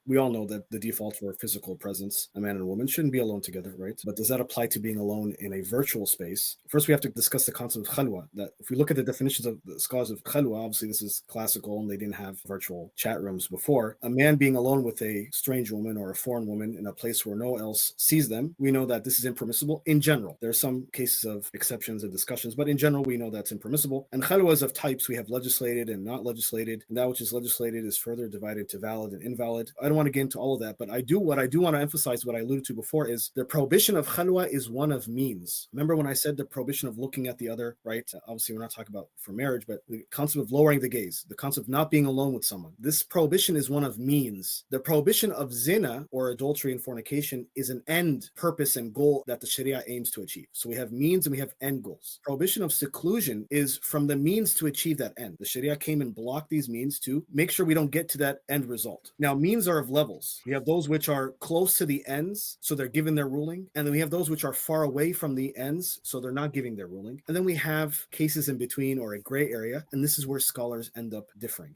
we all know that the default for physical presence, a man and a woman, shouldn't be alone together, right? But does that apply to being alone in a virtual space? First, we have to discuss the concept of Khalwa. That if we look at the definitions of the scholars of Khalwa, obviously this is classical and they didn't have virtual chat rooms before. A man being alone with a strange woman or a foreign woman in a place where no one else sees them, we know that this is impermissible in general. There are some cases of exceptions and discussions, but in general, we know that's impermissible. And Khalwa is of types. We have legislated and not legislated, and that which is legislated is further divided to valid and invalid. I don't want to get into all of that, but what I do want to emphasize, what I alluded to before, is the prohibition of Khalwa is one of means. Remember when I said the prohibition of looking at the other, right? Obviously, we're not talking about for marriage, but the concept of lowering the gaze, the concept of not being alone with someone. This prohibition is one of means. The prohibition of zina or adultery and fornication is an end, purpose, and goal that the Sharia aims to achieve. So we have means and we have end goals. Prohibition of seclusion is from the means to achieve that end. The Sharia came and blocked these means to make sure we don't get to that end result. Now, means are of levels. We have those which are close to the ends, so they're given their ruling. And then we have those which are far away from the ends, so they're not giving their ruling. And then we have cases in between or a gray area, and this is where scholars end up differing.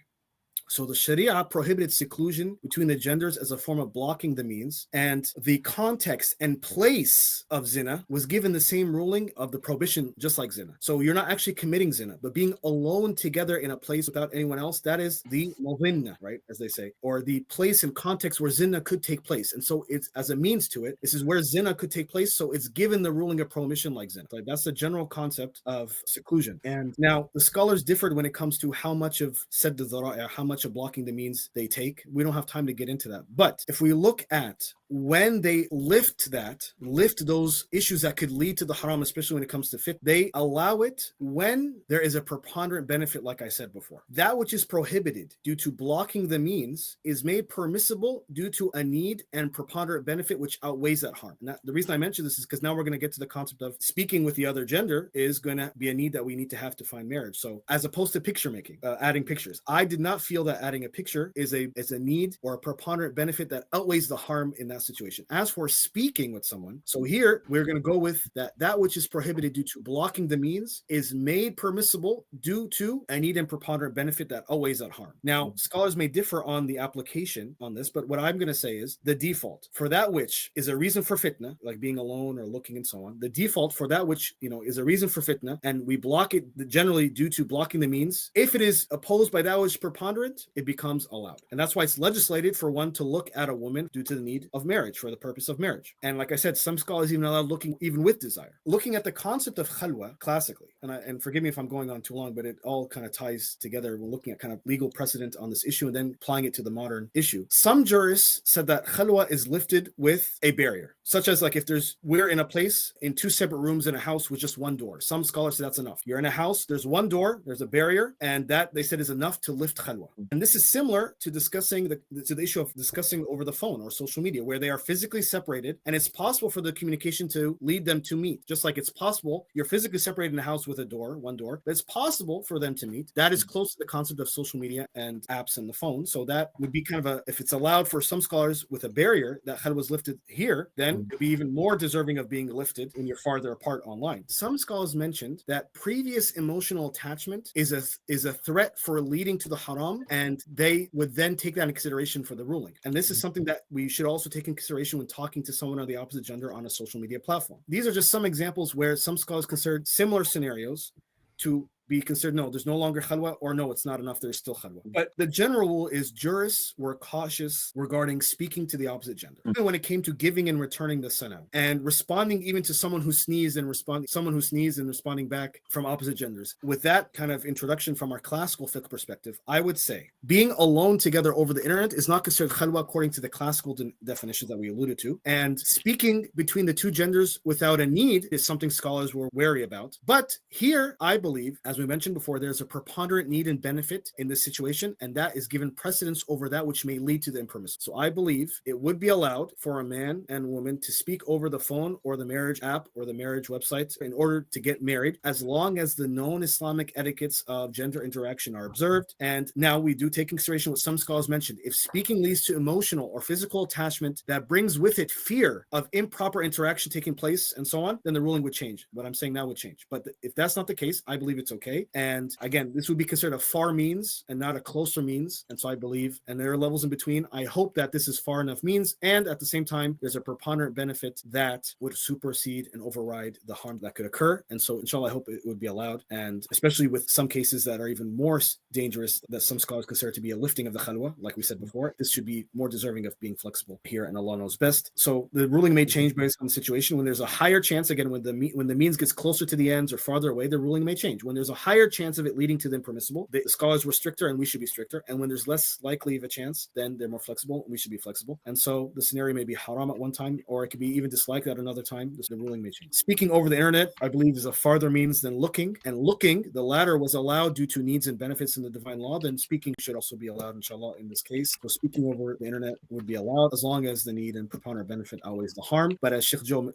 So the Sharia prohibited seclusion between the genders as a form of blocking the means, and the context and place of zina was given the same ruling of the prohibition, just like zina. So you're not actually committing zina, but being alone together in a place without anyone else, that is the mawinna, right, as they say, or the place and context where zina could take place. And so it's as a means to it. This is where zina could take place, so it's given the ruling of prohibition like zina. Like that's the general concept of seclusion. And now the scholars differed when it comes to how much of sadd al-dhara'i, how much of blocking the means they take. We don't have time to get into that. But if we look at when they lift those issues that could lead to the haram, especially when it comes to fit, they allow it when there is a preponderant benefit, like I said before. That which is prohibited due to blocking the means is made permissible due to a need and preponderant benefit which outweighs that harm. And the reason I mention this is because now we're going to get to the concept of speaking with the other gender is going to be a need that we need to have to find marriage. So as opposed to picture making, adding pictures, I did not feel that adding a picture is a need or a preponderant benefit that outweighs the harm in that situation. As for speaking with someone, so here we're going to go with that which is prohibited due to blocking the means is made permissible due to a need and preponderant benefit that outweighs that harm. Now, scholars may differ on the application on this, but what I'm going to say is the default for that which is a reason for fitna, like being alone or looking and so on, the default for that which, is a reason for fitna, and we block it generally due to blocking the means, if it is opposed by that which is preponderant, it becomes allowed. And that's why it's legislated for one to look at a woman due to the need of marriage, for the purpose of marriage. And like I said, some scholars even allow looking even with desire. Looking at the concept of khalwa classically, and forgive me if I'm going on too long, but it all kind of ties together when looking at kind of legal precedent on this issue and then applying it to the modern issue. Some jurists said that khalwa is lifted with a barrier, such as like if we're in a place in two separate rooms in a house with just one door. Some scholars say that's enough. You're in a house, there's one door, there's a barrier, and that they said is enough to lift khalwa. And this is similar to discussing the issue of discussing over the phone or social media, where they are physically separated, and it's possible for the communication to lead them to meet. Just like it's possible you're physically separated in a house with one door, but it's possible for them to meet. That is close to the concept of social media and apps and the phone. So that would be kind of if it's allowed for some scholars with a barrier that khalwa was lifted here, then it'd be even more deserving of being lifted when you're farther apart online. Some scholars mentioned that previous emotional attachment is a threat for leading to the haram, and they would then take that into consideration for the ruling. And this is something that we should also take in consideration when talking to someone of the opposite gender on a social media platform. These are just some examples where some scholars considered similar scenarios to be considered, no, there's no longer khalwa, or no, it's not enough, there's still khalwa. But the general rule is jurists were cautious regarding speaking to the opposite gender, even when it came to giving and returning the salam, and responding even to someone who sneezed and responding back from opposite genders. With that kind of introduction from our classical fiqh perspective, I would say being alone together over the internet is not considered khalwa according to the classical definitions that we alluded to, and speaking between the two genders without a need is something scholars were wary about. But here, I believe, as we mentioned before, there's a preponderant need and benefit in this situation, and that is given precedence over that which may lead to the impermissible. So I believe it would be allowed for a man and woman to speak over the phone or the marriage app or the marriage website in order to get married, as long as the known Islamic etiquettes of gender interaction are observed. And now we do take in consideration what some scholars mentioned. If speaking leads to emotional or physical attachment that brings with it fear of improper interaction taking place and so on, then the ruling would change. What I'm saying now would change. But if that's not the case, I believe it's okay. okay. And again, this would be considered a far means and not a closer means. And so I believe, and there are levels in between. I hope that this is far enough means, and at the same time, there's a preponderant benefit that would supersede and override the harm that could occur. And so, inshallah, I hope it would be allowed. And especially with some cases that are even more dangerous, that some scholars consider to be a lifting of the khalwa, like we said before, this should be more deserving of being flexible here, and Allah knows best. So the ruling may change based on the situation. When there's a higher chance, again, when the means gets closer to the ends or farther away, the ruling may change. When there's a higher chance of it leading to the impermissible, the scholars were stricter, and we should be stricter. And when there's less likely of a chance, then they're more flexible, and we should be flexible. And so the scenario may be haram at one time, or it could be even disliked at another time. The ruling may change. Speaking over the internet, I believe, is a farther means than looking. And looking, the latter was allowed due to needs and benefits in the divine law. Then speaking should also be allowed, inshallah, in this case. So speaking over the internet would be allowed as long as the need and preponderant benefit outweighs the harm. But as Sheikh Joe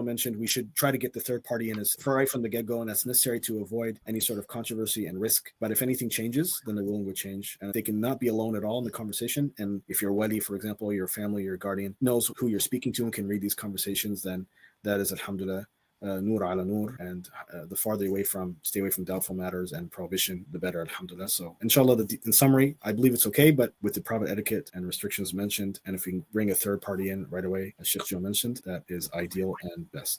mentioned, we should try to get the third party in as far right from the get-go, and that's necessary to avoid any sort of controversy and risk. But if anything changes, then the ruling would change. And they cannot be alone at all in the conversation. And if your wali, for example, your family, your guardian, knows who you're speaking to and can read these conversations, then that is, alhamdulillah, nur ala nur, and the farther stay away from doubtful matters and prohibition, the better, alhamdulillah. So inshallah, in summary, I believe it's okay, but with the private etiquette and restrictions mentioned, and if we can bring a third party in right away, as Sheikh Joe mentioned, that is ideal and best.